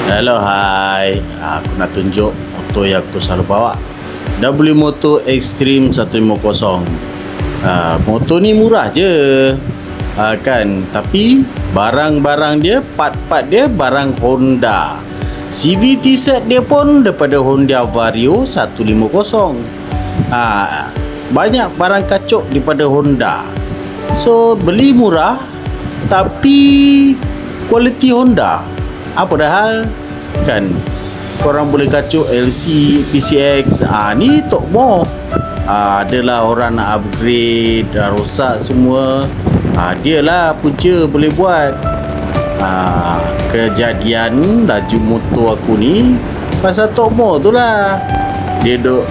Hello, hai. Aku nak tunjuk motor yang aku selalu bawa. W Moto Extreme 150. Motor ni murah je, kan. Tapi barang-barang dia, part-part dia barang Honda. CVT set dia pun daripada Honda Vario 150. Banyak barang kacuk daripada Honda. So beli murah tapi kualiti Honda. Apa dah hal, kan? Korang boleh kacuk LC, PCX. Ni Tokmo. Adalah orang nak upgrade, dah rosak semua. Dia lah punca boleh buat. Kejadian laju motor aku ni pasal Tokmo tu lah. Dia duk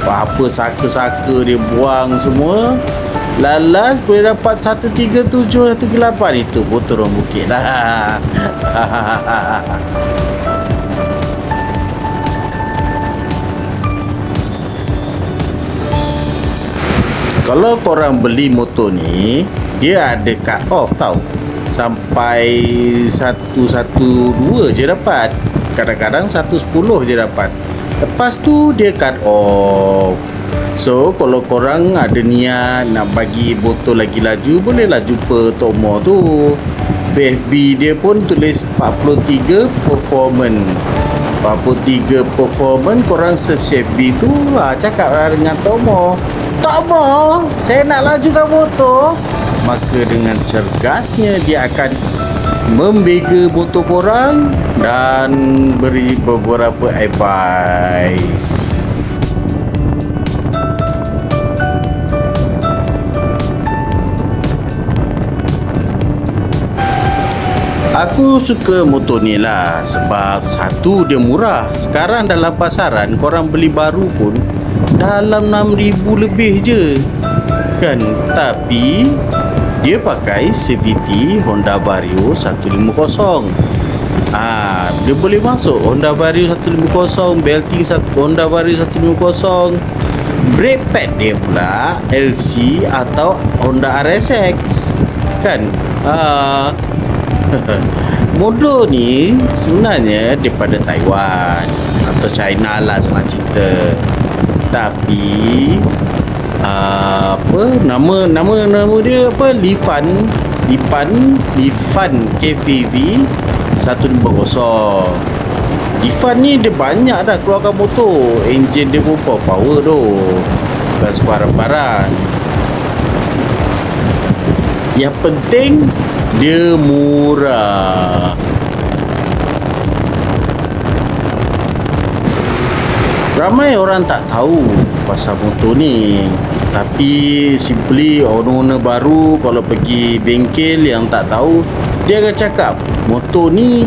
apa saka-saka dia buang semua. Lalas boleh dapat 137, 138. Itu pun turun bukit lah. Kalau korang beli motor ni, dia ada cut off tau. Sampai 112 je dapat. Kadang-kadang 110 je dapat. Lepas tu dia cut off. So kalau korang ada niat nak bagi botol lagi laju, bolehlah jumpa Tokmo tu. BFB dia pun tulis 43 performance. 43 performance. Korang search FB tu, cakap lah dengan Tokmo, Tokmo, saya nak lajukan motor. Maka dengan cergasnya dia akan membega motor korang dan beri beberapa advice. Aku suka motor ni lah sebab satu, dia murah. Sekarang dalam pasaran korang beli baru pun dalam 6,000 lebih je, kan? Tapi dia pakai CVT Honda Vario 150. Dia boleh masuk Honda Vario 150, belting Honda Vario 150. Brake pad dia pula LC atau Honda RSX, kan? Model ni sebenarnya daripada Taiwan atau China lah senang cerita. Tapi nama dia apa? Lifan KVV 150. Lifan ni dia banyak dah keluarkan motor. Enjin dia pun power tu, bukan sebarang-barang. Yang penting dia murah. Ramai orang tak tahu pasal motor ni. Tapi simply owner baru kalau pergi bengkel yang tak tahu, dia akan cakap motor ni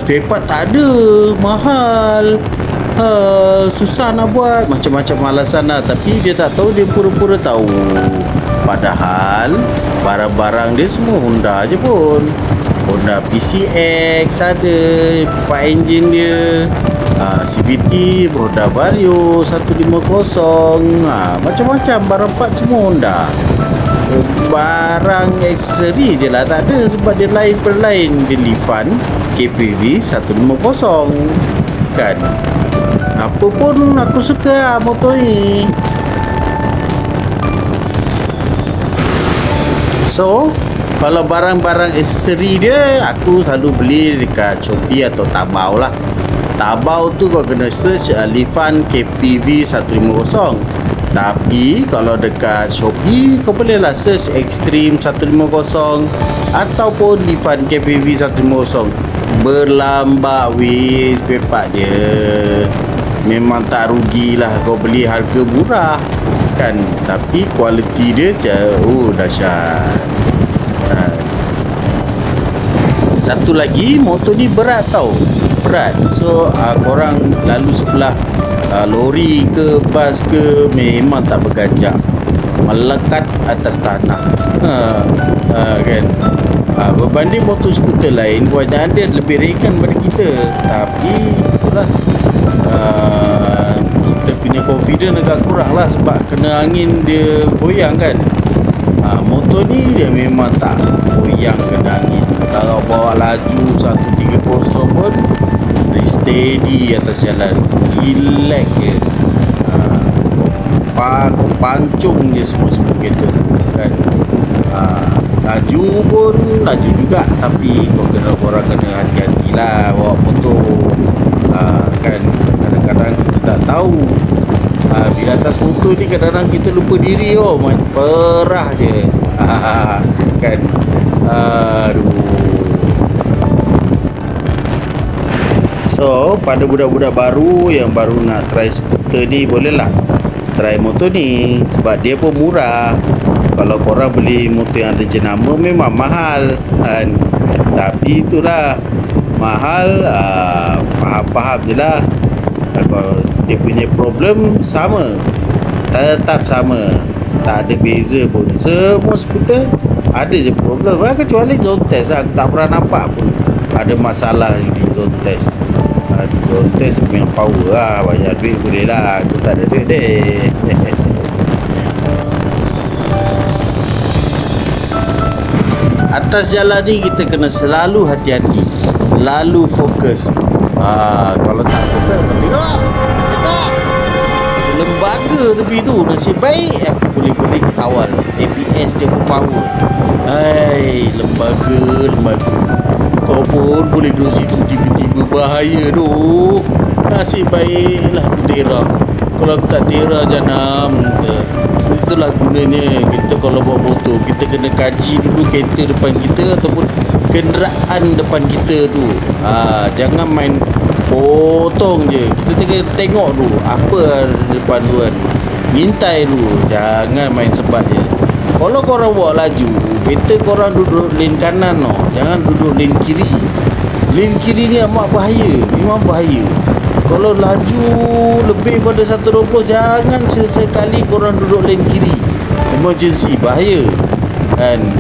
spare part tak ada, mahal, susah nak buat, macam-macam alasan lah. Tapi dia tak tahu, dia pura-pura tahu. Padahal barang-barang dia semua Honda je pun. Honda PCX ada, part engine dia. CVT Honda Vario 150. Macam-macam barang part semua Honda. Barang aksesori je lah tak ada, sebab dia lain per lain. Dia Lifan KPV 150, kan? Apa pun aku suka motor ni. So kalau barang-barang aksesori dia, aku selalu beli dekat Shopee atau Taobao lah. Taobao tu kau kena search Lifan KPV 150. Tapi kalau dekat Shopee, kau bolehlah search Extreme 150 ataupun Lifan KPV 150. Berlambak weh spare part dia. Memang tak rugilah kau beli harga murah, kan? Tapi kualiti dia jauh dahsyat. Satu lagi, motor ni berat tau. Berat. So korang lalu sebelah lori ke bas ke, memang tak berganjak, melekat atas tanah. Kan? Berbanding motor skuter lain, kebanyakan dia lebih ringan daripada kita. Tapi itulah, kita punya confidence agak kurang lah, sebab kena angin dia goyang, kan? Motor ni dia memang tak goyang kena angin. Kalau bawa laju 130 pun steady atas jalan, relax je. Kau pancung je semua kereta kan. Laju pun laju juga, tapi korang kena hati-hati lah bawa motor. Kan kadang-kadang kita tak tahu, bila atas motor ni kadang-kadang kita lupa diri. Perah je. Kan. Aduh. So pada budak-budak baru yang baru nak try skuter ni, bolehlah try motor ni sebab dia pun murah. Kalau korang beli motor yang ada jenama memang mahal kan. Tapi itulah mahal, faham-faham je lah. Kalau dia punya problem sama, tetap sama, tak ada beza pun. Semua skuter ada je problem, kecuali zone test lah. Aku tak pernah nampak pun ada masalah di zone test. Zone test memang power lah, banyak duit boleh lah. Aku tak ada duit deh. Atas jalan ni kita kena selalu hati-hati, selalu fokus. Kalau tak fokus, tengok lembaga tepi tu. Nasib baik aku boleh break awal, ABS dia pun power. Lembaga kau pun boleh duduk situ, tiba-tiba bahaya tu. Nasib baiklah aku terah. Kalau aku tak terah janam. Itulah gunanya kita kalau bawa motor, kita kena kaji dulu kereta depan kita ataupun kenderaan depan kita tu. Jangan main potong je. Kita kena tengok dulu apa depan tu kan. Mintai dulu, jangan main sebat je. Kalau korang bawa laju, better korang duduk lane kanan no. Jangan duduk lane kiri. Lane kiri ni amat bahaya, memang bahaya. Kalau laju lebih pada 120, jangan sesekali korang duduk lane kiri. Emergency, bahaya. Dan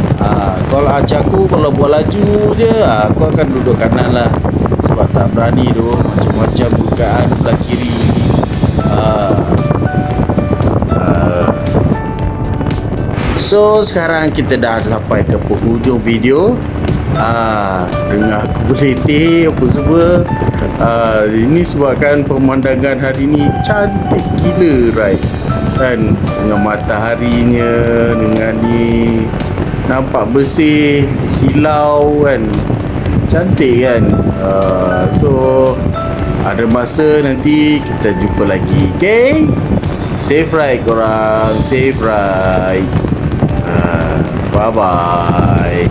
kalau aku kalau buat laju je, aku akan duduk kanan lah. Sebab tak berani tu, macam-macam bukaan belah kiri. So sekarang kita dah sampai ke penghujung video. Dengar aku berletih apa semua. Ini sebabkan pemandangan hari ni cantik gila, right? Kan, dengan mataharinya, dengan ni nampak bersih, silau kan, cantik kan. So ada masa nanti kita jumpa lagi, okay? Safe ride korang, safe ride. Bye bye.